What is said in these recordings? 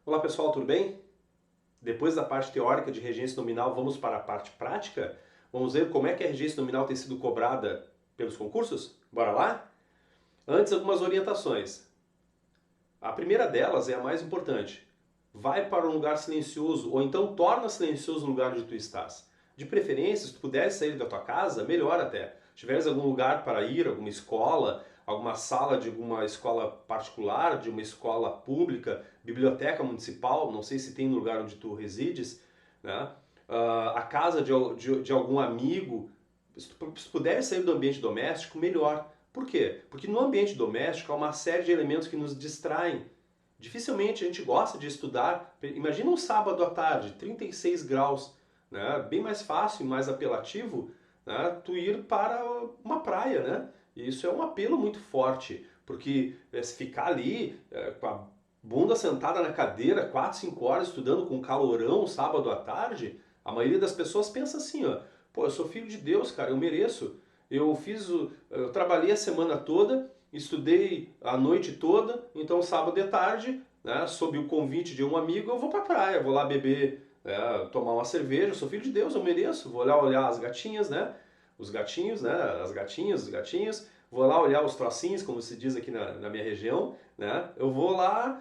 Olá pessoal, tudo bem? Depois da parte teórica de regência nominal, vamos para a parte prática? Vamos ver como é que a regência nominal tem sido cobrada pelos concursos? Bora lá? Antes, algumas orientações. A primeira delas é a mais importante. Vai para um lugar silencioso, ou então torna silencioso o lugar onde tu estás. De preferência, se tu puderes sair da tua casa, melhor até. Se tiveres algum lugar para ir, alguma escola, alguma sala de alguma escola particular, de uma escola pública, biblioteca municipal, não sei se tem no lugar onde tu resides, né? A casa de algum amigo, se tu puderes sair do ambiente doméstico, melhor. Por quê? Porque no ambiente doméstico há uma série de elementos que nos distraem. Dificilmente a gente gosta de estudar. Imagina um sábado à tarde, 36 graus, né? Bem mais fácil e mais apelativo, né? Tu ir para uma praia, né? E isso é um apelo muito forte, porque se ficar ali com a bunda sentada na cadeira 4, 5 horas estudando com calorão sábado à tarde, a maioria das pessoas pensa assim, ó, pô, eu sou filho de Deus, cara, eu mereço. Eu trabalhei a semana toda, estudei a noite toda, então sábado de tarde, né, sob o convite de um amigo, eu vou pra praia, vou lá beber, tomar uma cerveja, eu sou filho de Deus, eu mereço. Vou lá olhar as gatinhas, né, os gatinhos, né, as gatinhas, os gatinhos, vou lá olhar os trocinhos, como se diz aqui na minha região, né, eu vou lá,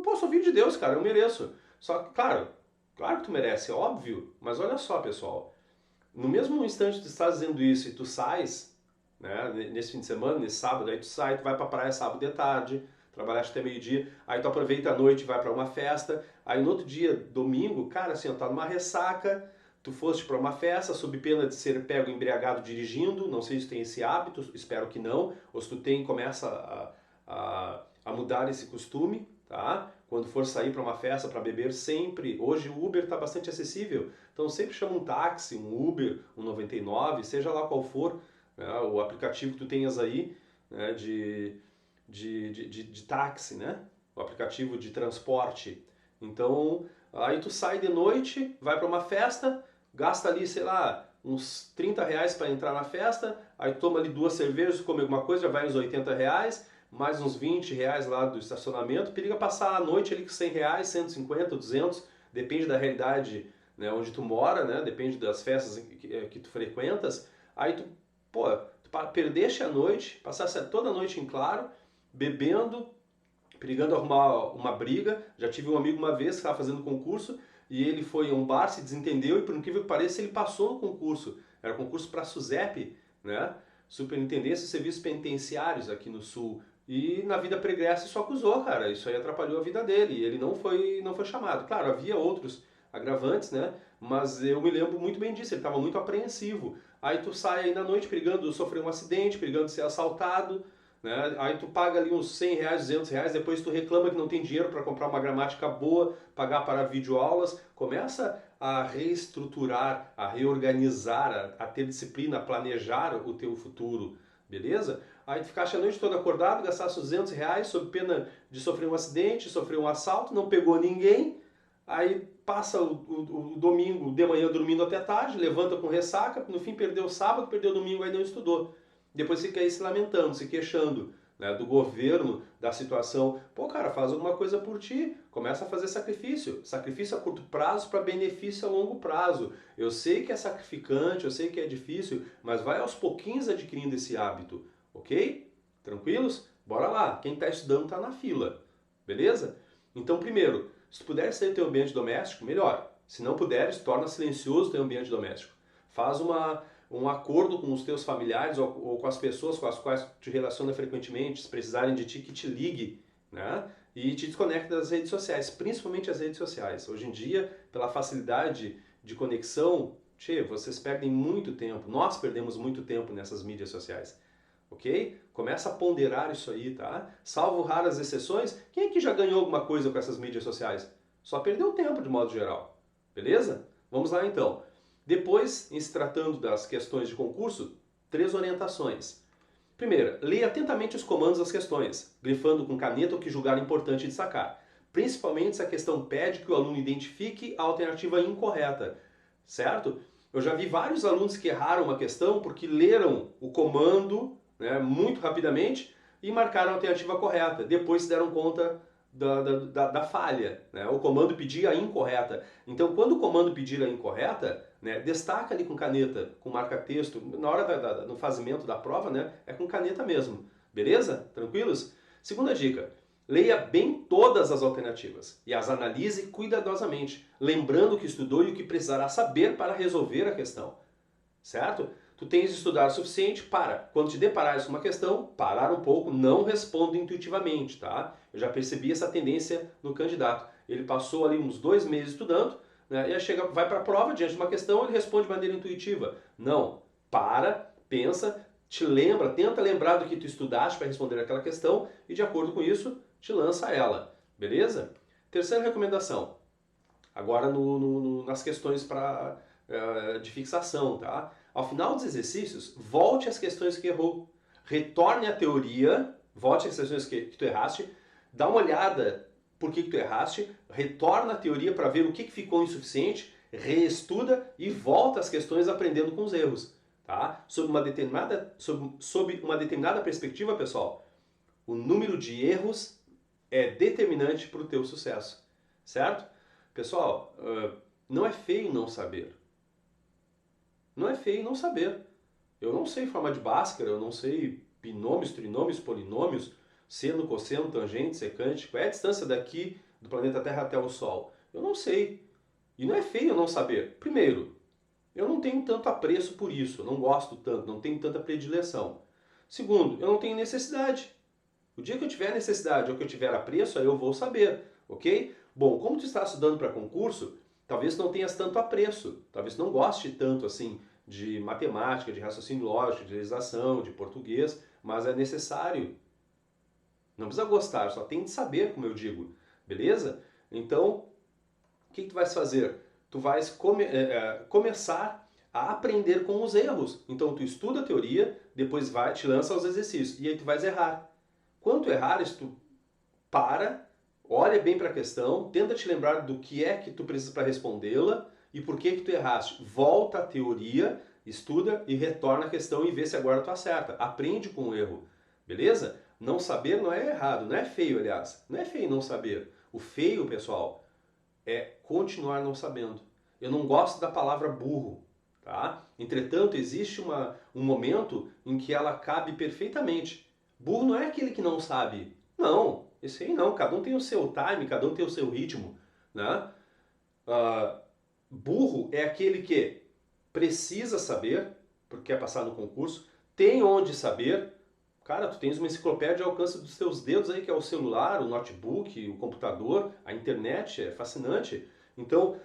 pô, sou filho de Deus, cara, eu mereço. Só que, claro que tu merece, é óbvio, mas olha só, pessoal, no mesmo instante que tu estás dizendo isso e tu sais, né, nesse fim de semana, nesse sábado, aí tu sai, tu vai pra praia sábado de tarde, trabalhaste até meio-dia, aí tu aproveita a noite e vai pra uma festa, aí no outro dia, domingo, cara, assim, ó, tá numa ressaca, tu foste pra uma festa sob pena de ser pego embriagado dirigindo, não sei se tu tem esse hábito, espero que não, ou se tu tem, começa a mudar esse costume, tá? Quando for sair para uma festa para beber, sempre. Hoje o Uber está bastante acessível, então sempre chama um táxi, um Uber, um 99, seja lá qual for, né, o aplicativo que tu tenhas aí, né, de táxi, né? O aplicativo de transporte. Então, aí tu sai de noite, vai para uma festa, gasta ali, sei lá, uns 30 reais para entrar na festa, aí toma ali 2 cervejas, come alguma coisa, já vai uns 80 reais, mais uns 20 reais lá do estacionamento, periga passar a noite ali com 100 reais, 150, 200, depende da realidade, né, onde tu mora, né, depende das festas que tu frequentas, aí tu, pô, perdeste a noite, passasse toda a noite em claro, bebendo, perigando arrumar uma briga. Já tive um amigo uma vez que estava fazendo concurso e ele foi a um bar, se desentendeu e por incrível que pareça ele passou no concurso. Era concurso para SUSEP, né? Superintendência de Serviços Penitenciários aqui no Sul. E na vida pregressa isso acusou, cara. Isso aí atrapalhou a vida dele. E ele não foi chamado. Claro, havia outros agravantes, né? Mas eu me lembro muito bem disso. Ele estava muito apreensivo. Aí tu sai aí na noite perigando sofrer um acidente, perigando ser assaltado, né? Aí tu paga ali uns 100 reais, 200 reais, depois tu reclama que não tem dinheiro para comprar uma gramática boa, pagar para videoaulas, começa a reestruturar, a reorganizar, a ter disciplina, a planejar o teu futuro, beleza? Aí tu ficaste a noite toda acordado, gastaste 200 reais sob pena de sofrer um acidente, sofrer um assalto, não pegou ninguém, aí passa o domingo de manhã dormindo até tarde, levanta com ressaca, no fim perdeu o sábado, perdeu o domingo, aí não estudou. Depois fica aí se lamentando, se queixando, né, do governo, da situação. Pô, cara, faz alguma coisa por ti, começa a fazer sacrifício. Sacrifício a curto prazo para benefício a longo prazo. Eu sei que é sacrificante, eu sei que é difícil, mas vai aos pouquinhos adquirindo esse hábito, ok? Tranquilos? Bora lá, quem está estudando está na fila, beleza? Então, primeiro, se tu puder sair do teu ambiente doméstico, melhor. Se não puderes, torna silencioso o teu ambiente doméstico. Faz um acordo com os teus familiares ou com as pessoas com as quais te relaciona frequentemente, se precisarem de ti, que te ligue, né? E te desconecte das redes sociais, principalmente as redes sociais. Hoje em dia, pela facilidade de conexão, vocês perdem muito tempo, nós perdemos muito tempo nessas mídias sociais. Ok? Começa a ponderar isso aí, tá? Salvo raras exceções, quem é que já ganhou alguma coisa com essas mídias sociais? Só perdeu tempo de modo geral. Beleza? Vamos lá então. Depois, em se tratando das questões de concurso, 3 orientações. Primeira, leia atentamente os comandos das questões, grifando com caneta o que julgar importante destacar. Principalmente se a questão pede que o aluno identifique a alternativa incorreta, certo? Eu já vi vários alunos que erraram uma questão porque leram o comando, né, muito rapidamente e marcaram a alternativa correta. Depois se deram conta da falha, né? O comando pedir a incorreta. Então, quando o comando pedir a incorreta, né, destaca ali com caneta, com marca-texto, na hora do fazimento da prova, né, é com caneta mesmo. Beleza? Tranquilos? Segunda dica. Leia bem todas as alternativas e as analise cuidadosamente, lembrando o que estudou e o que precisará saber para resolver a questão. Certo? Tu tens de estudar o suficiente para, quando te deparares com uma questão, parar um pouco, não responda intuitivamente, tá? Eu já percebi essa tendência no candidato. Ele passou ali uns 2 meses estudando, né, e aí vai para a prova, diante de uma questão, ele responde de maneira intuitiva. Não. Para, pensa, te lembra, tenta lembrar do que tu estudaste para responder aquela questão e, de acordo com isso, te lança ela. Beleza? Terceira recomendação. Agora nas questões de fixação, tá? Ao final dos exercícios, volte às questões que errou. Retorne à teoria, volte às questões que tu erraste, dá uma olhada por que tu erraste, retorna à teoria para ver o que ficou insuficiente, reestuda e volta às questões aprendendo com os erros. Tá? Sob uma determinada perspectiva, pessoal, o número de erros é determinante para o teu sucesso. Certo? Pessoal, não é feio não saber. Não é feio não saber. Eu não sei forma de Bhaskara, eu não sei binômios, trinômios, polinômios, seno, cosseno, tangente, secante. Qual é a distância daqui do planeta Terra até o Sol? Eu não sei. E não é feio não saber. Primeiro, eu não tenho tanto apreço por isso, eu não gosto tanto, não tenho tanta predileção. Segundo, eu não tenho necessidade. O dia que eu tiver necessidade ou que eu tiver apreço, aí eu vou saber, ok? Bom, como tu está estudando para concurso, talvez não tenhas tanto apreço, talvez não goste tanto assim de matemática, de raciocínio lógico, de legislação, de português, mas é necessário. Não precisa gostar, só tem de saber, como eu digo, beleza? Então, o que tu vais fazer? Tu vais começar a aprender com os erros. Então, tu estuda a teoria, depois te lança os exercícios, e aí tu vais errar. Quando tu errares, tu para, olha bem para a questão, tenta te lembrar do que é que tu precisa para respondê-la e por que tu erraste. Volta à teoria, estuda e retorna a questão e vê se agora tu acerta. Aprende com o erro, beleza? Não saber não é errado, não é feio, aliás. Não é feio não saber. O feio, pessoal, é continuar não sabendo. Eu não gosto da palavra burro, tá? Entretanto, existe um momento em que ela cabe perfeitamente. Burro não é aquele que não sabe. Não, esse aí não. Cada um tem o seu time, cada um tem o seu ritmo, né? Burro é aquele que precisa saber, porque quer passar no concurso, tem onde saber. Cara, tu tens uma enciclopédia ao alcance dos teus dedos aí, que é o celular, o notebook, o computador, a internet, é fascinante. Então,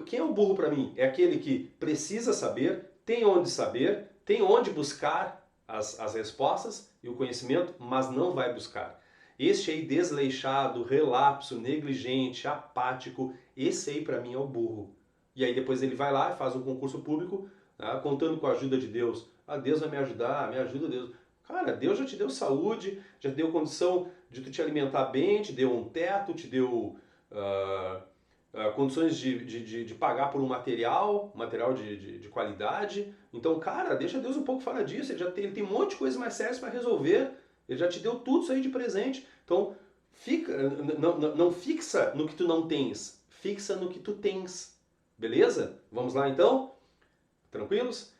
quem é o burro para mim? É aquele que precisa saber, tem onde buscar as respostas e o conhecimento, mas não vai buscar. Este aí desleixado, relapso, negligente, apático, esse aí para mim é o burro. E aí depois ele vai lá e faz um concurso público, né, contando com a ajuda de Deus. Ah, Deus vai me ajudar, me ajuda Deus. Cara, Deus já te deu saúde, já te deu condição de tu te alimentar bem, te deu um teto, te deu condições de pagar por um material de qualidade. Então, cara, deixa Deus um pouco fora disso. Ele tem um monte de coisas mais sérias para resolver. Ele já te deu tudo isso aí de presente. Então, não fixa no que tu não tens. Fixa no que tu tens. Beleza? Vamos lá então? Tranquilos?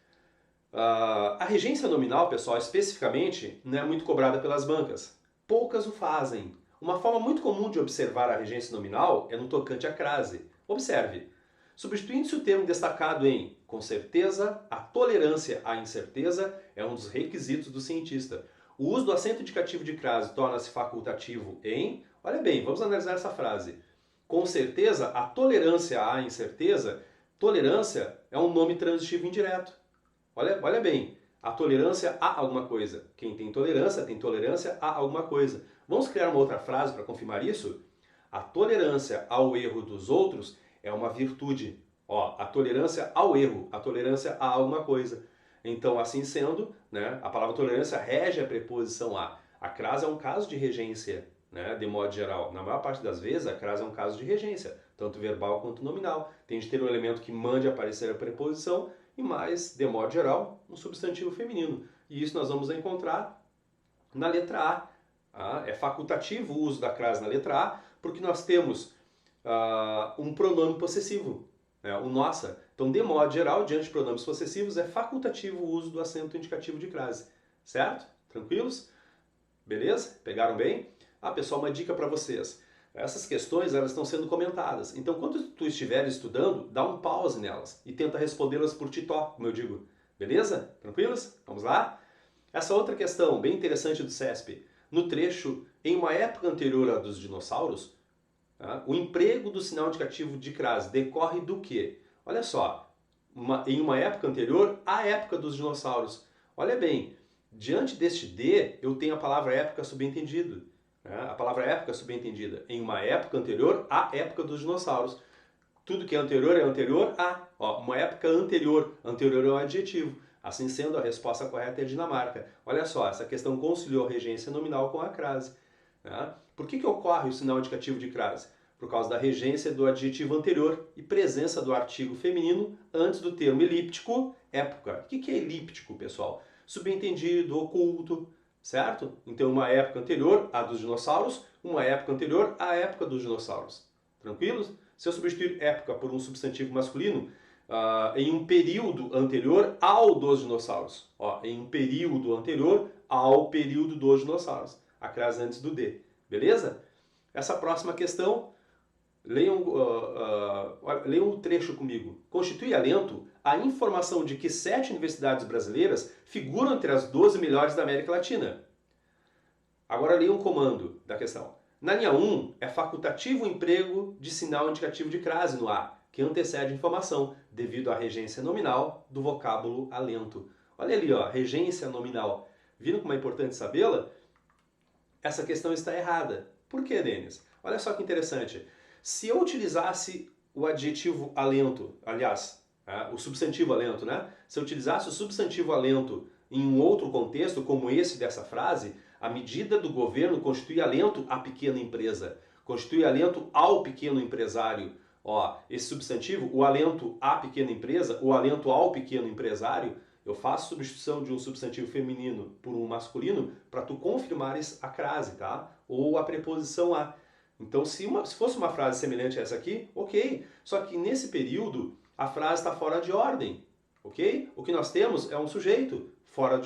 A regência nominal, pessoal, especificamente, não é muito cobrada pelas bancas. Poucas o fazem. Uma forma muito comum de observar a regência nominal é no tocante à crase. Observe. Substituindo-se o termo destacado em com certeza, a tolerância à incerteza é um dos requisitos do cientista. O uso do acento indicativo de crase torna-se facultativo em... Olha bem, vamos analisar essa frase. Com certeza, a tolerância à incerteza... Tolerância é um nome transitivo indireto. Olha bem, a tolerância a alguma coisa. Quem tem tolerância a alguma coisa. Vamos criar uma outra frase para confirmar isso? A tolerância ao erro dos outros é uma virtude. Ó, a tolerância ao erro, a tolerância a alguma coisa. Então, assim sendo, né, a palavra tolerância rege a preposição a. A crase é um caso de regência, né, de modo geral. Na maior parte das vezes, a crase é um caso de regência, tanto verbal quanto nominal. Tem de ter um elemento que mande aparecer a preposição e mais, de modo geral, um substantivo feminino. E isso nós vamos encontrar na letra A, Tá? É facultativo o uso da crase na letra A, porque nós temos um pronome possessivo, né? O nossa. Então, de modo geral, diante de pronomes possessivos, é facultativo o uso do acento indicativo de crase. Certo? Tranquilos? Beleza? Pegaram bem? Ah, pessoal, uma dica para vocês. Essas questões elas estão sendo comentadas. Então, quando tu estiver estudando, dá um pause nelas e tenta respondê-las por titó, como eu digo. Beleza? Tranquilos? Vamos lá? Essa outra questão, bem interessante do CESP. No trecho, em uma época anterior à dos dinossauros, tá? O emprego do sinal indicativo de crase decorre do quê? Olha só, em uma época anterior à época dos dinossauros. Olha bem, diante deste de, eu tenho a palavra época subentendido. Né? A palavra época subentendida em uma época anterior à época dos dinossauros. Tudo que é anterior a. Ó, uma época anterior. Anterior é um adjetivo. Assim sendo, a resposta correta é Dinamarca. Olha só, essa questão conciliou a regência nominal com a crase. Né? Por que ocorre o sinal indicativo de crase? Por causa da regência do adjetivo anterior e presença do artigo feminino antes do termo elíptico, época. O que é elíptico, pessoal? Subentendido, oculto, certo? Então, uma época anterior à dos dinossauros, uma época anterior à época dos dinossauros. Tranquilos? Se eu substituir época por um substantivo masculino, em um período anterior ao dos dinossauros. Ó, em um período anterior ao período dos dinossauros. A crase antes do D. Beleza? Essa próxima questão, leiam o trecho comigo. Constitui alento a informação de que 7 universidades brasileiras figuram entre as 12 melhores da América Latina. Agora leiam o comando da questão. Na linha 1, é facultativo o emprego de sinal indicativo de crase no A, que antecede a informação, devido à regência nominal do vocábulo alento. Olha ali, ó, regência nominal. Viram como é importante sabê-la? Essa questão está errada. Por que, Denis? Olha só que interessante. Se eu utilizasse o adjetivo alento, aliás, o substantivo alento, né? Se eu utilizasse o substantivo alento em um outro contexto, como esse dessa frase, a medida do governo constitui alento à pequena empresa, constitui alento ao pequeno empresário. Ó, esse substantivo, o alento à pequena empresa, o alento ao pequeno empresário, eu faço substituição de um substantivo feminino por um masculino para tu confirmares a crase, tá? Ou a preposição a. Então, se fosse uma frase semelhante a essa aqui, ok. Só que nesse período, a frase está fora de ordem, ok? O que nós temos é um sujeito fora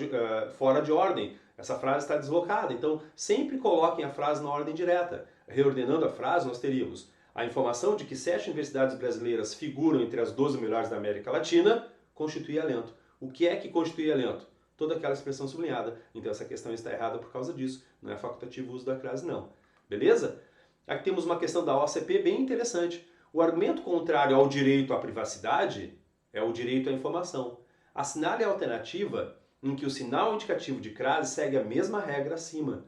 de ordem. Essa frase está deslocada. Então, sempre coloquem a frase na ordem direta. Reordenando a frase, nós teríamos a informação de que 7 universidades brasileiras figuram entre as 12 melhores da América Latina, constitui alento. O que é que constitui alento? Toda aquela expressão sublinhada. Então essa questão está errada por causa disso. Não é facultativo o uso da crase, não. Beleza? Aqui temos uma questão da OCP bem interessante. O argumento contrário ao direito à privacidade é o direito à informação. Assinale a alternativa em que o sinal indicativo de crase segue a mesma regra acima.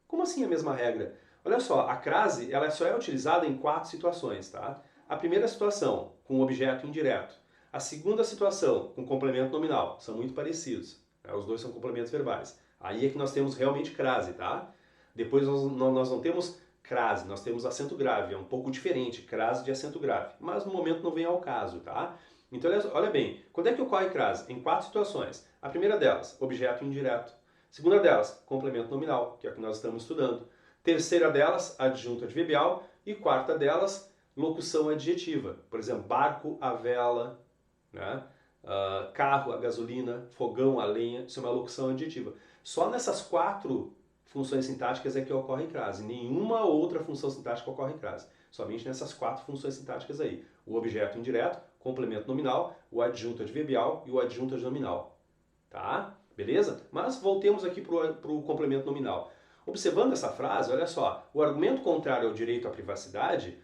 Como assim a mesma regra? Olha só, a crase ela só é utilizada em 4 situações, tá? A primeira situação, com objeto indireto. A segunda situação, com complemento nominal. São muito parecidos. Né? Os dois são complementos verbais. Aí é que nós temos realmente crase, tá? Depois nós não temos crase, nós temos acento grave. É um pouco diferente, crase de acento grave. Mas no momento não vem ao caso, tá? Então, olha bem, quando é que ocorre crase? Em 4 situações. A primeira delas, objeto indireto. Segunda delas, complemento nominal, que é o que nós estamos estudando. Terceira delas, adjunto adverbial. E quarta delas, locução adjetiva. Por exemplo, barco a vela, né? Carro a gasolina, fogão a lenha. Isso é uma locução adjetiva. Só nessas 4 funções sintáticas é que ocorre crase. Nenhuma outra função sintática ocorre crase. Somente nessas 4 funções sintáticas aí. O objeto indireto, complemento nominal, o adjunto adverbial e o adjunto adnominal. Tá? Beleza? Mas voltemos aqui para o complemento nominal. Observando essa frase, olha só, o argumento contrário ao direito à privacidade,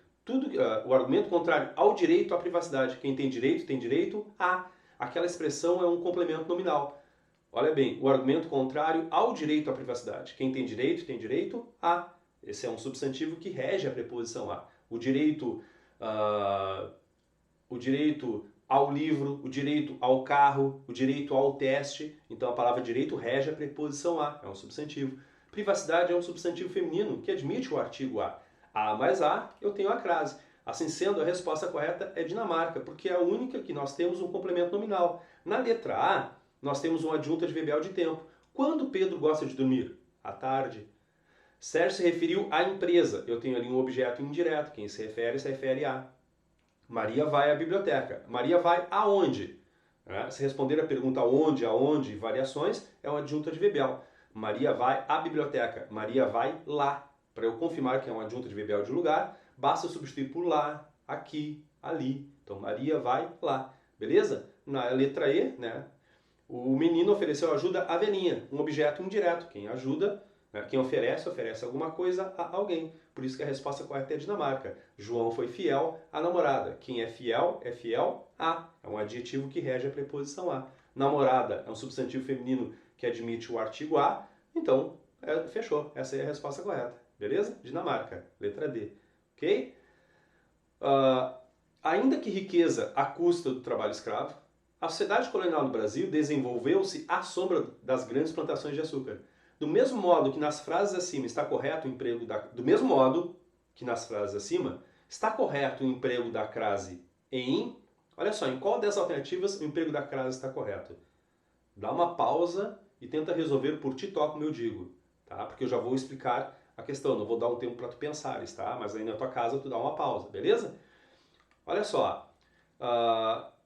o argumento contrário ao direito à privacidade, quem tem direito a. Aquela expressão é um complemento nominal. Olha bem, o argumento contrário ao direito à privacidade, quem tem direito a. Esse é um substantivo que rege a preposição a. O direito ao livro, o direito ao carro, o direito ao teste. Então a palavra direito rege a preposição a, é um substantivo. Privacidade é um substantivo feminino que admite o artigo a. A mais a, eu tenho a crase. Assim sendo, a resposta correta é Dinamarca, porque é a única que nós temos um complemento nominal. Na letra A, nós temos um adjunto adverbial de tempo. Quando Pedro gosta de dormir? À tarde. Sérgio se referiu à empresa. Eu tenho ali um objeto indireto. Quem se refere a. Maria vai à biblioteca. Maria vai aonde? Se responder a pergunta onde, aonde, variações, é uma adjunta de verbal. Maria vai à biblioteca. Maria vai lá. Para eu confirmar que é uma adjunta de verbal de lugar, basta substituir por lá, aqui, ali. Então, Maria vai lá. Beleza? Na letra E, né? O menino ofereceu ajuda à velhinha. Um objeto indireto. Quem ajuda, quem oferece alguma coisa a alguém. Por isso que a resposta correta é a Dinamarca. João foi fiel à namorada. Quem é fiel a. É um adjetivo que rege a preposição a. Namorada é um substantivo feminino que admite o artigo a. Então, fechou. Essa é a resposta correta. Beleza? Dinamarca. Letra D. Ok? Ainda que riqueza à custa do trabalho escravo, a sociedade colonial no Brasil desenvolveu-se à sombra das grandes plantações de açúcar. Do mesmo modo que nas frases acima está correto o emprego da... Do mesmo modo que nas frases acima está correto o emprego da crase em... Olha só, em qual das alternativas o emprego da crase está correto? Dá uma pausa e tenta resolver por ti toque, como eu digo, tá? Porque eu já vou explicar a questão, não vou dar um tempo para tu pensares, tá? Mas aí na tua casa tu dá uma pausa, beleza? Olha só,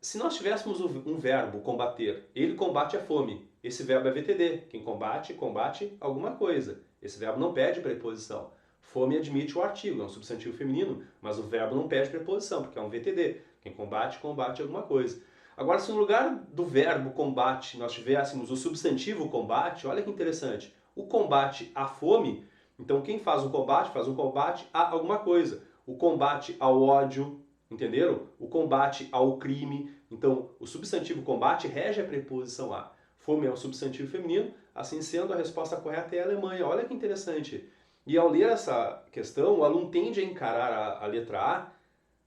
se nós tivéssemos um verbo combater, ele combate a fome. Esse verbo é VTD. Quem combate, combate alguma coisa. Esse verbo não pede preposição. Fome admite o artigo, é um substantivo feminino, mas o verbo não pede preposição, porque é um VTD. Quem combate, combate alguma coisa. Agora, se no lugar do verbo combate nós tivéssemos o substantivo combate, olha que interessante. O combate à fome, então quem faz um combate a alguma coisa. O combate ao ódio, entenderam? O combate ao crime. Então, o substantivo combate rege a preposição a. Fome é um substantivo feminino, assim sendo, a resposta correta é a Alemanha. Olha que interessante. E ao ler essa questão, o aluno tende a encarar a letra A,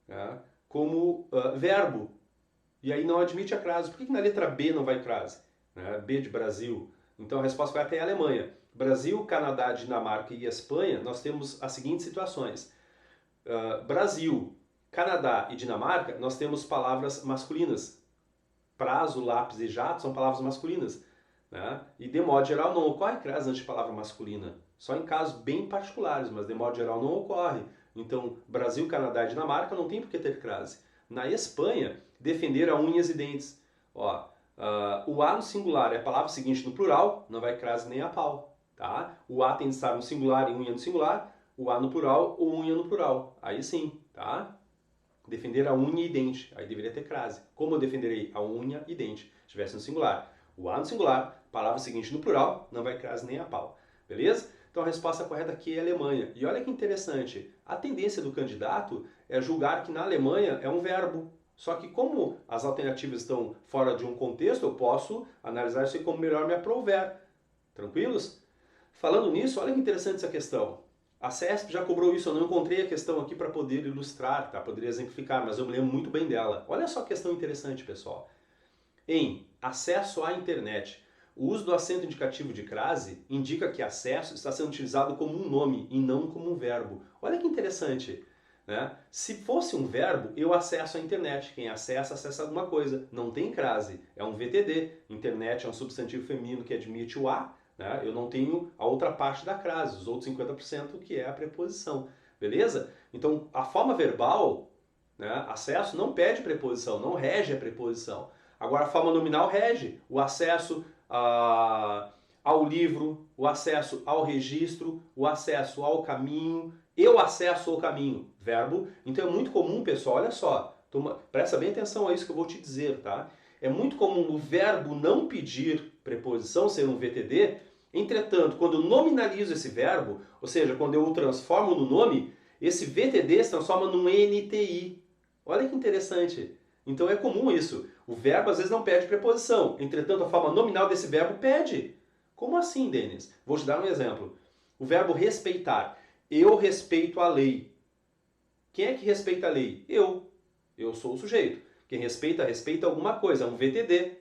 né, como verbo. E aí não admite a crase. Por que na letra B não vai crase? B de Brasil. Então a resposta correta é a Alemanha. Brasil, Canadá, Dinamarca e Espanha, nós temos as seguintes situações. Brasil, Canadá e Dinamarca, nós temos palavras masculinas. Prazo, lápis e jato são palavras masculinas. Né? E de modo geral não ocorre crase antes de palavra masculina. Só em casos bem particulares, mas de modo geral não ocorre. Então, Brasil, Canadá e Dinamarca não tem por que ter crase. Na Espanha, defender a unhas e dentes. Ó, o A no singular é a palavra seguinte no plural, não vai crase nem a pau. Tá? O A tem de estar no singular e unha no singular, o A no plural ou unha no plural. Aí sim, tá? Defender a unha e dente, aí deveria ter crase. Como eu defenderei a unha e dente? Se estivesse no singular. O A no singular, palavra seguinte no plural, não vai crase nem a pau. Beleza? Então a resposta correta aqui é Alemanha. E olha que interessante, a tendência do candidato é julgar que na Alemanha é um verbo. Só que como as alternativas estão fora de um contexto, eu posso analisar isso como melhor me aprouver. Tranquilos? Falando nisso, olha que interessante essa questão. A CESP já cobrou isso, eu não encontrei a questão aqui para poder ilustrar, tá? Poderia exemplificar, mas eu me lembro muito bem dela. Olha só a questão interessante, pessoal. Em acesso à internet, o uso do acento indicativo de crase indica que acesso está sendo utilizado como um nome e não como um verbo. Olha que interessante, né? Se fosse um verbo, eu acesso à internet. Quem acessa, acessa alguma coisa. Não tem crase, é um VTD. Internet é um substantivo feminino que admite o a. Né? Eu não tenho a outra parte da crase, os outros 50% que é a preposição. Beleza? Então, a forma verbal, né, acesso, não pede preposição, não rege a preposição. Agora, a forma nominal rege o acesso ao livro, o acesso ao registro, o acesso ao caminho, eu acesso ao caminho, verbo. Então, é muito comum, pessoal, olha só, presta bem atenção a isso que eu vou te dizer, tá? É muito comum o verbo não pedir preposição ser um VTD, entretanto, quando eu nominalizo esse verbo, ou seja, quando eu o transformo no nome, esse VTD se transforma num NTI. Olha que interessante. Então é comum isso. O verbo às vezes não pede preposição, entretanto a forma nominal desse verbo pede. Como assim, Denis? Vou te dar um exemplo. O verbo respeitar. Eu respeito a lei. Quem é que respeita a lei? Eu. Eu sou o sujeito. Quem respeita, respeita alguma coisa, é um VTD.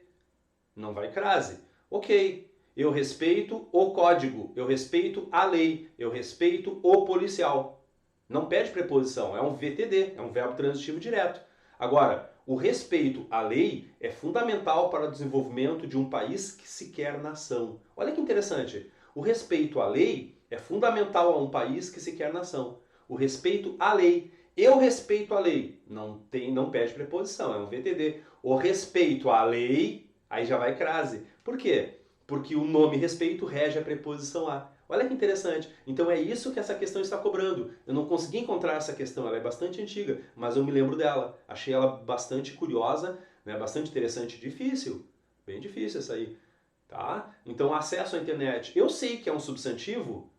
Não vai crase. Ok, eu respeito o código, eu respeito a lei, eu respeito o policial. Não pede preposição, é um VTD, é um verbo transitivo direto. Agora, o respeito à lei é fundamental para o desenvolvimento de um país que se quer nação. Olha que interessante, o respeito à lei É fundamental a um país que se quer nação. O respeito à lei. Eu respeito a lei. Não pede preposição, é um VTD. O respeito à lei, aí já vai crase. Por quê? Porque o nome respeito rege a preposição a. Olha que interessante. Então é isso que essa questão está cobrando. Eu não consegui encontrar essa questão, ela é bastante antiga, mas eu me lembro dela. Achei ela bastante curiosa, né? Bastante interessante e difícil. Bem difícil essa aí. Tá? Então acesso à internet. Eu sei que é um substantivo,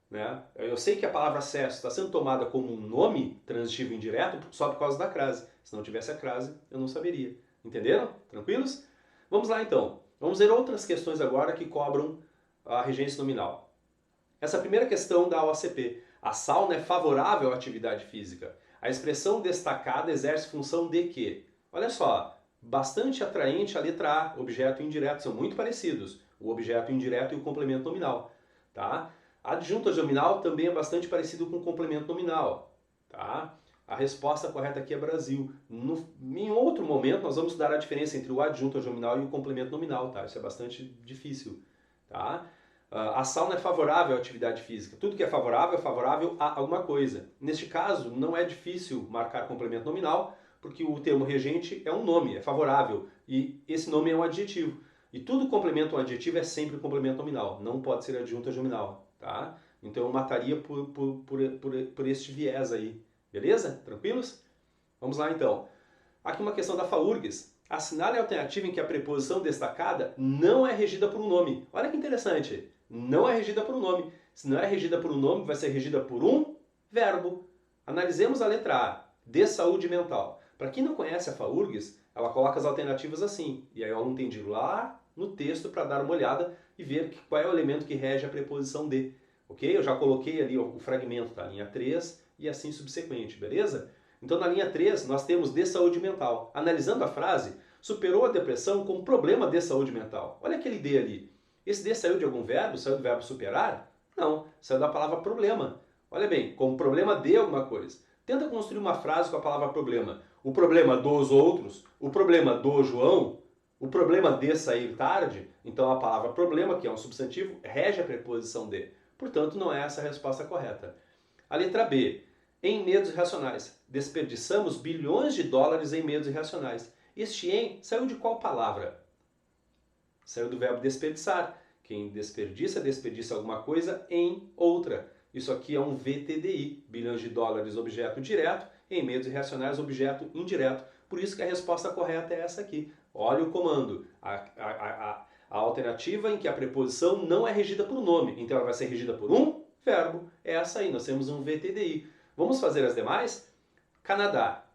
né? Eu sei que a palavra acesso está sendo tomada como um nome transitivo indireto só por causa da crase. Se não tivesse a crase, eu não saberia. Entenderam? Tranquilos? Vamos lá então. Vamos ver outras questões agora que cobram a regência nominal. Essa primeira questão da OACP. A sauna é favorável à atividade física. A expressão destacada exerce função de quê? Olha só, bastante atraente a letra A, objeto e indireto, são muito parecidos. O objeto indireto e o complemento nominal. Tá? Adjunto nominal também é bastante parecido com o complemento nominal. Tá? A resposta correta aqui é Brasil. Em outro momento nós vamos estudar a diferença entre o adjunto nominal e o complemento nominal. Tá? Isso é bastante difícil. Tá? A sauna é favorável à atividade física. Tudo que é favorável a alguma coisa. Neste caso, não é difícil marcar complemento nominal, porque o termo regente é um nome, é favorável. E esse nome é um adjetivo. E tudo complemento um adjetivo é sempre complemento nominal. Não pode ser adjunto nominal. Tá? Então eu mataria por este viés aí. Beleza? Tranquilos? Vamos lá então. Aqui uma questão da FAURGS. Assinale a alternativa em que a preposição destacada não é regida por um nome. Olha que interessante. Não é regida por um nome. Se não é regida por um nome, vai ser regida por um verbo. Analisemos a letra A. De saúde mental. Para quem não conhece a FAURGS, ela coloca as alternativas assim. E aí eu não entendi lá no texto para dar uma olhada e ver qual é o elemento que rege a preposição de. Ok? Eu já coloquei ali o fragmento da linha 3 e assim subsequente, beleza? Então na linha 3 nós temos de saúde mental. Analisando a frase, superou a depressão com problema de saúde mental. Olha aquele de ali. Esse de saiu de algum verbo? Saiu do verbo superar? Não, saiu da palavra problema. Olha bem, com problema de alguma coisa. Tenta construir uma frase com a palavra problema. O problema dos outros, o problema do João, o problema de sair tarde. Então a palavra problema, que é um substantivo, rege a preposição de. Portanto, não é essa a resposta correta. A letra B. Em medos irracionais. Desperdiçamos bilhões de dólares em medos irracionais. Este em saiu de qual palavra? Saiu do verbo desperdiçar. Quem desperdiça, desperdiça alguma coisa em outra. Isso aqui é um VTDI. Bilhões de dólares, objeto direto. Em medos irracionais, objeto indireto. Por isso que a resposta correta é essa aqui. Olha o comando. A alternativa em que a preposição não é regida por um nome. Então ela vai ser regida por um verbo. É essa aí. Nós temos um VTDI. Vamos fazer as demais? Canadá.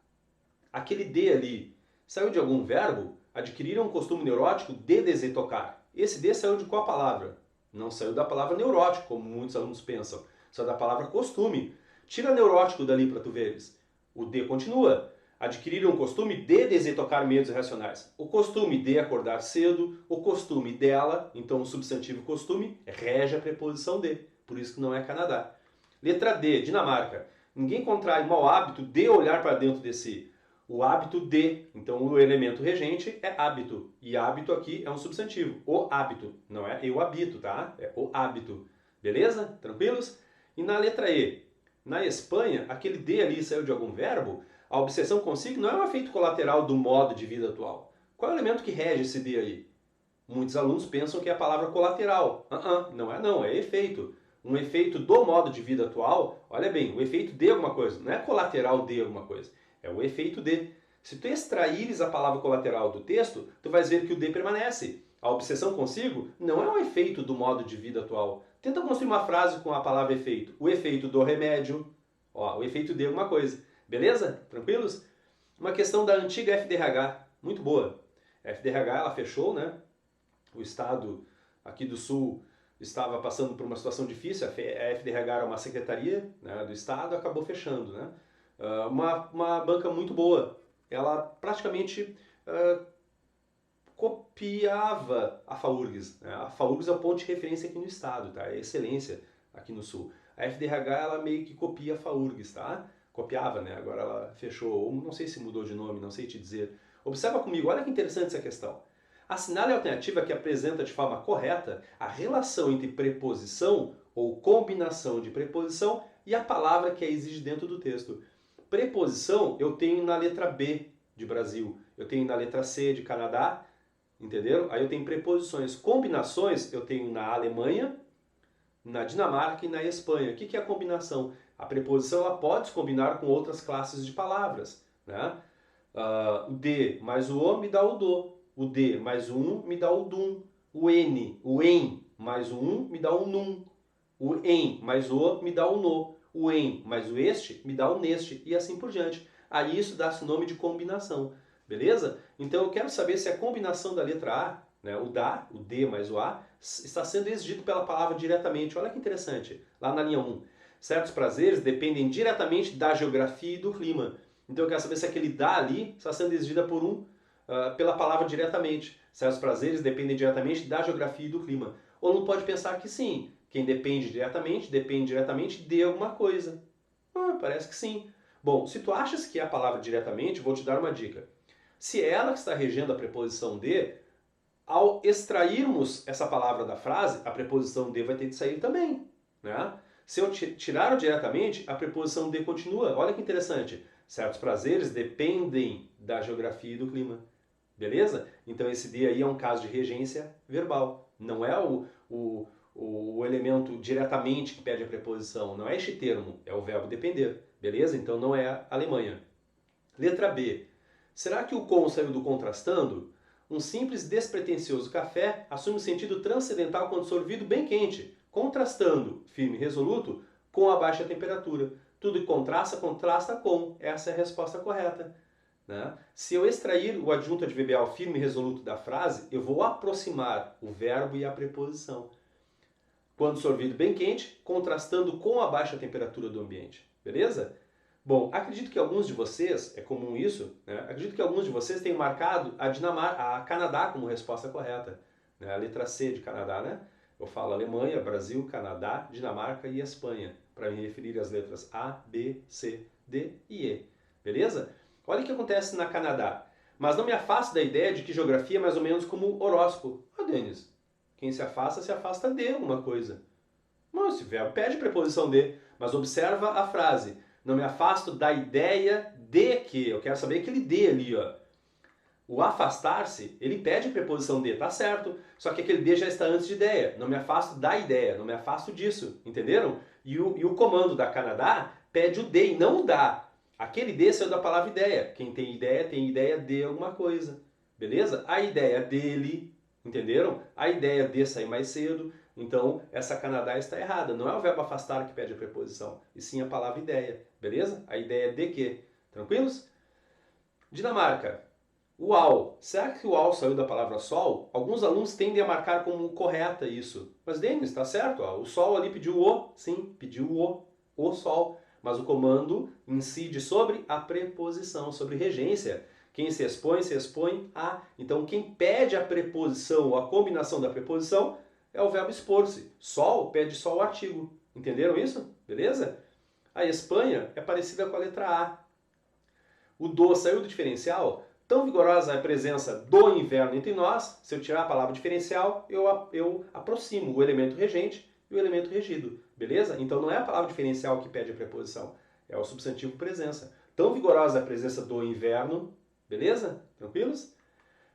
Aquele de ali saiu de algum verbo? Adquiriram um costume neurótico de desetocar. Esse de saiu de qual palavra? Não saiu da palavra neurótico, como muitos alunos pensam. Saiu da palavra costume. Tira neurótico dali para tu veres. O de continua. Adquiriram um costume de desetocar medos irracionais. O costume de acordar cedo, o costume dela, então o substantivo costume, rege a preposição de. Por isso que não é Canadá. Letra D, Dinamarca. Ninguém contrai o mau hábito de olhar para dentro de si. O hábito de, então o elemento regente é hábito. E hábito aqui é um substantivo. O hábito, não é eu habito, tá? É o hábito. Beleza? Tranquilos? E na letra E, na Espanha, aquele de ali saiu de algum verbo? A obsessão consigo não é um efeito colateral do modo de vida atual. Qual é o elemento que rege esse de aí? Muitos alunos pensam que é a palavra colateral. Não é não, é efeito. Um efeito do modo de vida atual, olha bem, o efeito de alguma coisa, não é colateral de alguma coisa. É o efeito de. Se tu extraíres a palavra colateral do texto, tu vais ver que o de permanece. A obsessão consigo não é um efeito do modo de vida atual. Tenta construir uma frase com a palavra efeito. O efeito do remédio. Ó, o efeito de alguma coisa. Beleza? Tranquilos? Uma questão da antiga FDRH. Muito boa. A FDRH ela fechou, né? O estado aqui do Sul estava passando por uma situação difícil. A FDRH era uma secretaria, né, do estado, acabou fechando, né? Uma banca muito boa. Ela praticamente copiava a FAURGS. Né? A FAURGS é o ponto de referência aqui no estado, tá? É excelência aqui no sul. A FDRH ela meio que copia a FAURGS, tá? Copiava, né? Agora ela fechou, ou não sei se mudou de nome, não sei te dizer. Observa comigo, olha que interessante essa questão. Assinale a alternativa que apresenta de forma correta a relação entre preposição ou combinação de preposição e a palavra que a exige dentro do texto. Preposição eu tenho na letra B de Brasil, eu tenho na letra C de Canadá, entenderam? Aí eu tenho preposições. Combinações eu tenho na Alemanha, na Dinamarca e na Espanha. O que é a combinação? A preposição ela pode se combinar com outras classes de palavras, né? O de mais o o me dá o do. O de mais o um me dá o dum. O em mais o um me dá o num. O em mais o me dá o no. O em mais o este me dá o neste. E assim por diante. Aí isso dá-se o nome de combinação. Beleza? Então eu quero saber se a combinação da letra A, né, o da, o D mais o A, está sendo exigido pela palavra diretamente. Olha que interessante. Lá na linha 1. Certos prazeres dependem diretamente da geografia e do clima. Então eu quero saber se aquele da ali está sendo exigida pela palavra diretamente. Certos prazeres dependem diretamente da geografia e do clima. Ou não pode pensar que sim. Quem depende diretamente de alguma coisa. Parece que sim. Bom, se tu achas que é a palavra diretamente, vou te dar uma dica. Se é ela que está regendo a preposição de, ao extrairmos essa palavra da frase, a preposição de vai ter que sair também, né? Se eu tirar o diretamente, a preposição de continua. Olha que interessante. Certos prazeres dependem da geografia e do clima. Beleza? Então esse de aí é um caso de regência verbal. Não é o elemento diretamente que pede a preposição. Não é este termo, é o verbo depender. Beleza? Então não é a Alemanha. Letra B. Será que o com saiu do contrastando? Um simples despretensioso café assume um sentido transcendental quando sorvido bem quente, contrastando, firme e resoluto, com a baixa temperatura. Tudo que contrasta, contrasta com. Essa é a resposta correta. Né? Se eu extrair o adjunto adverbial firme e resoluto da frase, eu vou aproximar o verbo e a preposição. Quando sorvido bem quente, contrastando com a baixa temperatura do ambiente. Beleza? Bom, acredito que alguns de vocês, é comum isso, né? Acredito que alguns de vocês tenham marcado a Canadá como resposta correta. Né? A letra C de Canadá, né? Eu falo Alemanha, Brasil, Canadá, Dinamarca e Espanha, para me referir às letras A, B, C, D e E. Beleza? Olha o que acontece na Canadá. Mas não me afasto da ideia de que geografia é mais ou menos como horóscopo. Denis, quem se afasta de alguma coisa. Não, esse verbo pede preposição de, mas observa a frase. Não me afasto da ideia de que. Eu quero saber aquele de ali, ó. O afastar-se, ele pede preposição de, tá certo. Só que aquele de já está antes de ideia. Não me afasto da ideia, não me afasto disso. Entenderam? E o comando da Canadá pede o de e não o da. Aquele de saiu da palavra ideia. Quem tem ideia de alguma coisa. Beleza? A ideia dele, entenderam? A ideia de sair mais cedo. Então, essa Canadá está errada. Não é o verbo afastar que pede a preposição, e sim a palavra ideia. Beleza? A ideia de quê? Tranquilos? Dinamarca. O ao. Será que o ao saiu da palavra sol? Alguns alunos tendem a marcar como correta isso. Mas, Denis, está certo. Ó. O sol ali pediu o. Sim, pediu o sol. Mas o comando incide sobre a preposição, sobre regência. Quem se expõe a. Então, quem pede a preposição ou a combinação da preposição é o verbo expor-se. Sol pede só o artigo. Entenderam isso? Beleza? A Espanha é parecida com a letra A. O do saiu do diferencial. Tão vigorosa é a presença do inverno entre nós, se eu tirar a palavra diferencial, eu aproximo o elemento regente e o elemento regido. Beleza? Então não é a palavra diferencial que pede a preposição, é o substantivo presença. Tão vigorosa é a presença do inverno. Beleza? Tranquilos?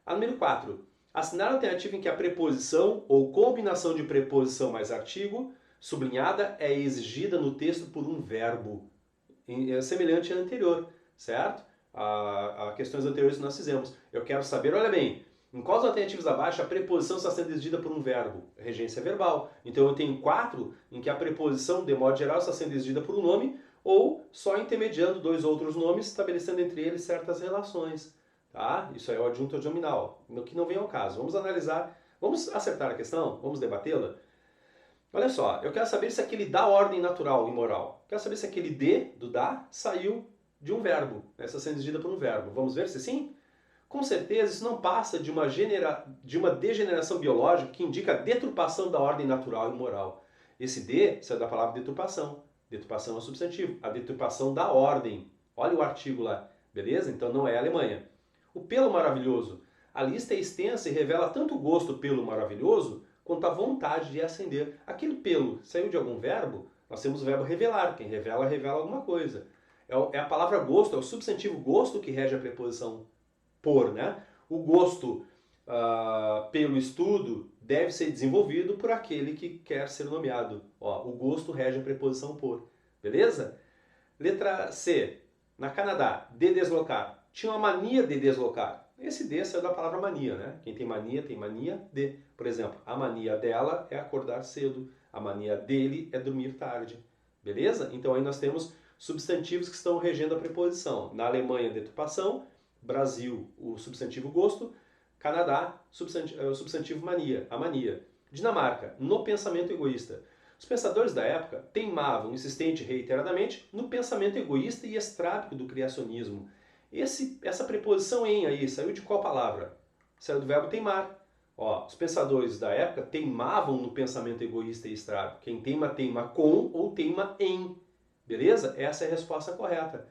A número 4. Assinar a alternativa em que a preposição ou combinação de preposição mais artigo sublinhada é exigida no texto por um verbo, semelhante à anterior, certo? A questões anteriores que nós fizemos. Eu quero saber, olha bem, em quais alternativas abaixo a preposição está sendo exigida por um verbo? Regência verbal. Então eu tenho 4 em que a preposição, de modo geral, está sendo exigida por um nome ou só intermediando 2 outros nomes, estabelecendo entre eles certas relações. Tá? Isso aí é o adjunto adnominal, no que não vem ao caso. Vamos analisar, vamos acertar a questão, vamos debatê-la. Olha só, eu quero saber se aquele da ordem natural e moral, quero saber se aquele de, do da, saiu de um verbo, está sendo exigida por um verbo. Vamos ver se sim? Com certeza isso não passa de uma degeneração biológica que indica a deturpação da ordem natural e moral. Esse de saiu da palavra deturpação. Deturpação é um substantivo. A deturpação da ordem. Olha o artigo lá. Beleza? Então não é a Alemanha. O pelo maravilhoso. A lista é extensa e revela tanto gosto pelo maravilhoso quanto a vontade de acender. Aquele pelo saiu de algum verbo? Nós temos o verbo revelar. Quem revela, revela alguma coisa. É a palavra gosto, é o substantivo gosto que rege a preposição por, né? O gosto pelo estudo deve ser desenvolvido por aquele que quer ser nomeado. Ó, o gosto rege a preposição por. Beleza? Letra C. Na Canadá, de deslocar. Tinha uma mania de deslocar. Esse de saiu da palavra mania, né? Quem tem mania de. Por exemplo, a mania dela é acordar cedo. A mania dele é dormir tarde. Beleza? Então aí nós temos substantivos que estão regendo a preposição. Na Alemanha, deturpação. Brasil, o substantivo gosto. Canadá, o substantivo mania, a mania. Dinamarca, no pensamento egoísta. Os pensadores da época teimavam, insistente e reiteradamente, no pensamento egoísta e estrábico do criacionismo. Essa preposição em aí saiu de qual palavra? Saiu do verbo teimar. Ó, os pensadores da época teimavam no pensamento egoísta e estrábico. Quem teima, teima com ou teima em. Beleza? Essa é a resposta correta.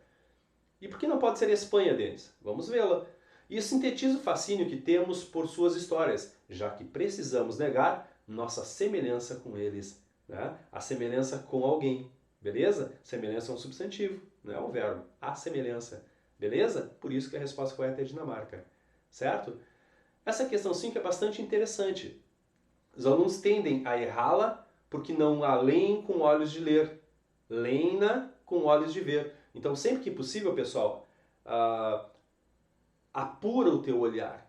E por que não pode ser Espanha, Denis? Vamos vê-la. Isso sintetiza o fascínio que temos por suas histórias, já que precisamos negar nossa semelhança com eles. Né? A semelhança com alguém. Beleza? Semelhança é um substantivo, não é um verbo. A semelhança. Beleza? Por isso que a resposta correta é Dinamarca. Certo? Essa questão 5 é bastante interessante. Os alunos tendem a errá-la porque não a leem com olhos de ler. Leem-na com olhos de ver. Então, sempre que possível, pessoal, apura o teu olhar.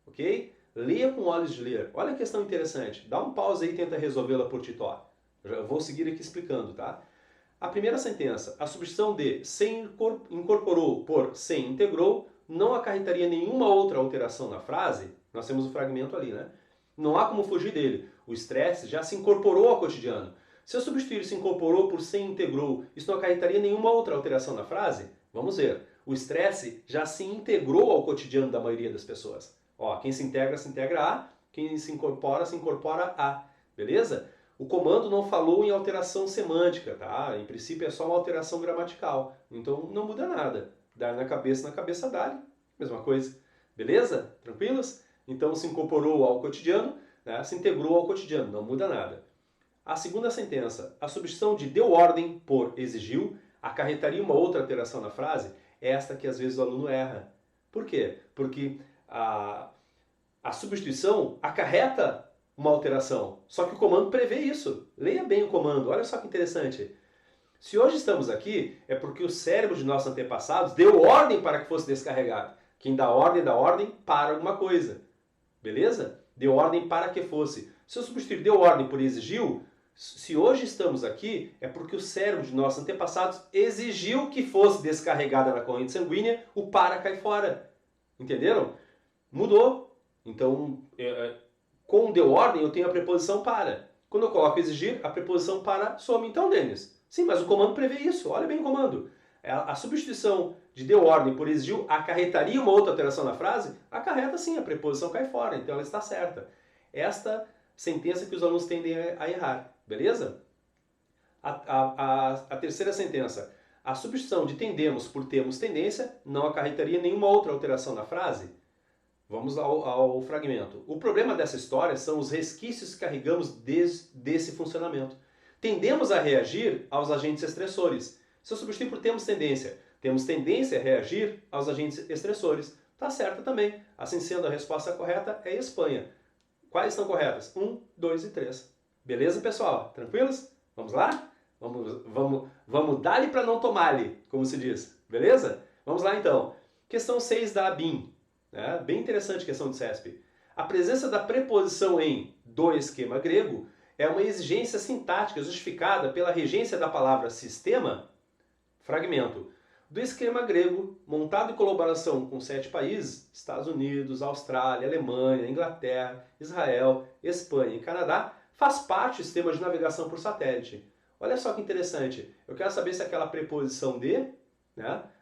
Ok? Leia com olhos de ler. Olha a questão interessante. Dá um pause aí e tenta resolvê-la por Titó. Eu vou seguir aqui explicando, tá? A primeira sentença. A substituição de se incorporou por se integrou não acarretaria nenhuma outra alteração na frase. Nós temos o fragmento ali, né? Não há como fugir dele. O estresse já se incorporou ao cotidiano. Se eu substituir se incorporou por se integrou, isso não acarretaria nenhuma outra alteração na frase? Vamos ver. O estresse já se integrou ao cotidiano da maioria das pessoas. Ó, quem se integra a, quem se incorpora a. Beleza? O comando não falou em alteração semântica, tá? Em princípio é só uma alteração gramatical. Então não muda nada. Dar na cabeça dá-lhe. Mesma coisa. Beleza? Tranquilos? Então se incorporou ao cotidiano, né? Se integrou ao cotidiano. Não muda nada. A segunda sentença. A substituição de deu ordem por exigiu acarretaria uma outra alteração na frase? É esta que às vezes o aluno erra. Por quê? Porque a substituição acarreta uma alteração. Só que o comando prevê isso. Leia bem o comando. Olha só que interessante. Se hoje estamos aqui, é porque o cérebro de nossos antepassados deu ordem para que fosse descarregado. Quem dá ordem para alguma coisa. Beleza? Deu ordem para que fosse. Se eu substituir deu ordem por exigiu, se hoje estamos aqui, é porque o cérebro de nossos antepassados exigiu que fosse descarregada na corrente sanguínea, o para cai fora. Entenderam? Mudou. Então, com deu ordem, eu tenho a preposição para. Quando eu coloco exigir, a preposição para some. Então, Denis, sim, mas o comando prevê isso. Olha bem o comando. A substituição de deu ordem por exigiu acarretaria uma outra alteração na frase? Acarreta sim, a preposição cai fora. Então, ela está certa. Esta sentença que os alunos tendem a errar. Beleza? A terceira sentença. A substituição de tendemos por temos tendência não acarretaria nenhuma outra alteração na frase? Vamos ao fragmento. O problema dessa história são os resquícios que carregamos desse funcionamento. Tendemos a reagir aos agentes estressores. Se eu substituir por temos tendência a reagir aos agentes estressores. Tá certo também. Assim sendo, a resposta correta é Espanha. Quais estão corretas? 1, 2 e 3. Beleza, pessoal? Tranquilos? Vamos lá? Vamos dar-lhe para não tomar-lhe, como se diz. Beleza? Vamos lá então. Questão 6 da ABIN. Bem interessante a questão do CESP. A presença da preposição em do esquema grego é uma exigência sintática justificada pela regência da palavra sistema, fragmento, do esquema grego, montado em colaboração com 7 países, Estados Unidos, Austrália, Alemanha, Inglaterra, Israel, Espanha e Canadá, faz parte do sistema de navegação por satélite. Olha só que interessante. Eu quero saber se aquela preposição de,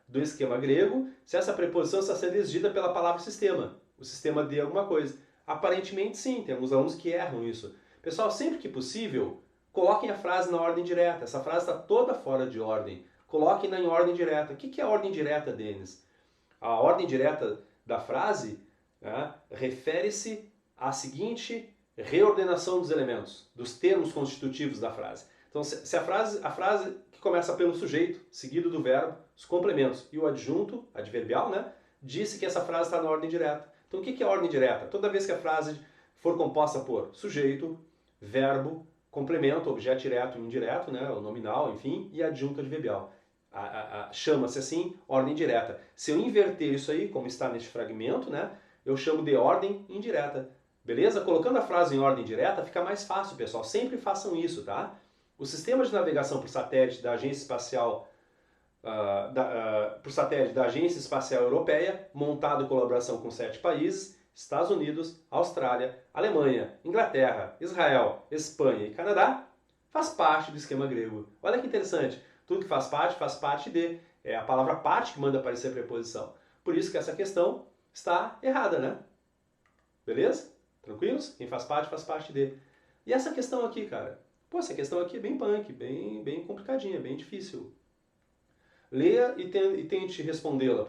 do esquema grego, se essa preposição está sendo exigida pela palavra sistema. O sistema de alguma coisa. Aparentemente sim, temos alunos que erram isso. Pessoal, sempre que possível, coloquem a frase na ordem direta. Essa frase está toda fora de ordem. Coloquem-na em ordem direta. O que é a ordem direta, Denis? A ordem direta da frase refere-se à seguinte reordenação dos elementos, dos termos constitutivos da frase. Então, se a frase que começa pelo sujeito, seguido do verbo, os complementos e o adjunto, adverbial, né, disse que essa frase está na ordem direta. Então, o que é a ordem direta? Toda vez que a frase for composta por sujeito, verbo, complemento, objeto direto e indireto, né, o nominal, enfim, e adjunto adverbial. Chama-se assim ordem direta. Se eu inverter isso aí, como está neste fragmento, né, eu chamo de ordem indireta. Beleza? Colocando a frase em ordem direta fica mais fácil, pessoal. Sempre façam isso, tá? O sistema de navegação por satélite da Agência Espacial Europeia, montado em colaboração com 7 países, Estados Unidos, Austrália, Alemanha, Inglaterra, Israel, Espanha e Canadá, faz parte do esquema grego. Olha que interessante. Tudo que faz parte de. É a palavra parte que manda aparecer a preposição. Por isso que essa questão está errada, né? Beleza? Tranquilos? Quem faz parte de. E essa questão aqui, cara? Pô, essa questão aqui é bem punk, bem complicadinha, bem difícil. Leia e tente respondê-la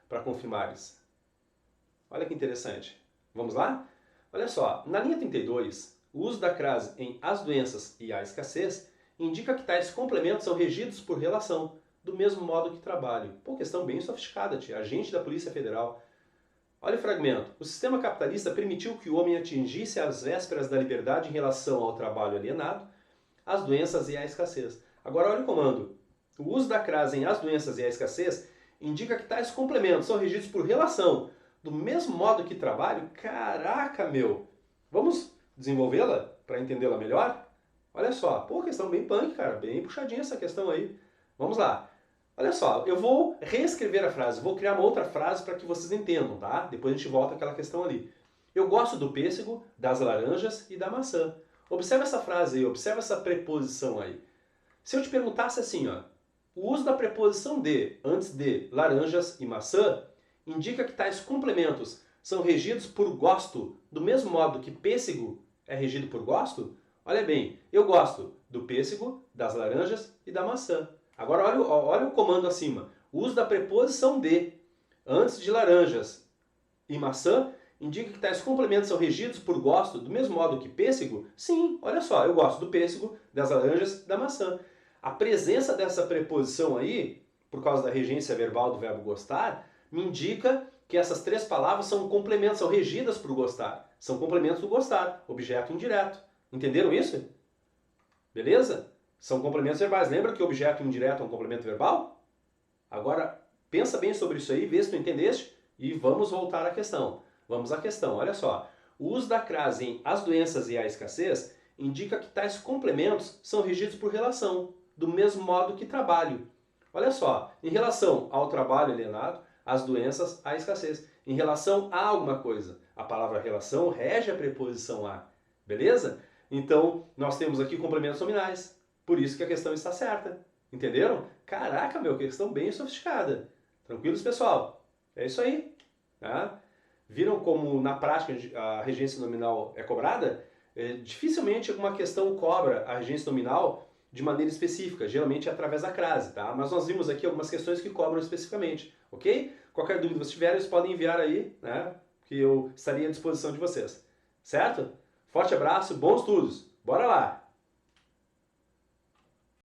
para confirmares. Olha que interessante. Vamos lá? Olha só, na linha 32, o uso da crase em as doenças e a escassez indica que tais complementos são regidos por relação, do mesmo modo que trabalho. Pô, questão bem sofisticada, tia. Agente da Polícia Federal. Olha o fragmento. O sistema capitalista permitiu que o homem atingisse as vésperas da liberdade em relação ao trabalho alienado, às doenças e à escassez. Agora olha o comando. O uso da crase em as doenças e a escassez indica que tais complementos são regidos por relação, do mesmo modo que trabalho. Caraca, meu! Vamos desenvolvê-la para entendê-la melhor? Olha só, pô, questão bem punk, cara, bem puxadinha essa questão aí. Vamos lá. Olha só, eu vou reescrever a frase, vou criar uma outra frase para que vocês entendam, tá? Depois a gente volta àquela questão ali. Eu gosto do pêssego, das laranjas e da maçã. Observa essa frase aí, observa essa preposição aí. Se eu te perguntasse assim, ó, o uso da preposição de antes de laranjas e maçã indica que tais complementos são regidos por gosto, do mesmo modo que pêssego é regido por gosto? Olha bem, eu gosto do pêssego, das laranjas e da maçã. Agora olha o comando acima. O uso da preposição de antes de laranjas e maçã indica que tais complementos são regidos por gosto, do mesmo modo que pêssego? Sim, olha só, eu gosto do pêssego, das laranjas e da maçã. A presença dessa preposição aí, por causa da regência verbal do verbo gostar, me indica que essas três palavras são complementos, são regidas por gostar. São complementos do gostar, objeto indireto. Entenderam isso? Beleza? São complementos verbais. Lembra que objeto indireto é um complemento verbal? Agora, pensa bem sobre isso aí, vê se tu entendeste e vamos voltar à questão. Vamos à questão, olha só. O uso da crase em as doenças e a escassez indica que tais complementos são regidos por relação, do mesmo modo que trabalho. Olha só, em relação ao trabalho alienado, às doenças, à escassez. Em relação a alguma coisa, a palavra relação rege a preposição a. Beleza? Então, nós temos aqui complementos nominais. Por isso que a questão está certa. Entenderam? Caraca, meu, questão bem sofisticada. Tranquilos, pessoal? É isso aí. Tá? Viram como na prática a regência nominal é cobrada? Dificilmente alguma questão cobra a regência nominal de maneira específica, geralmente é através da crase, tá? Mas nós vimos aqui algumas questões que cobram especificamente, ok? Qualquer dúvida que vocês tiverem, vocês podem enviar aí, né? Que eu estaria à disposição de vocês. Certo? Forte abraço, bons estudos! Bora lá!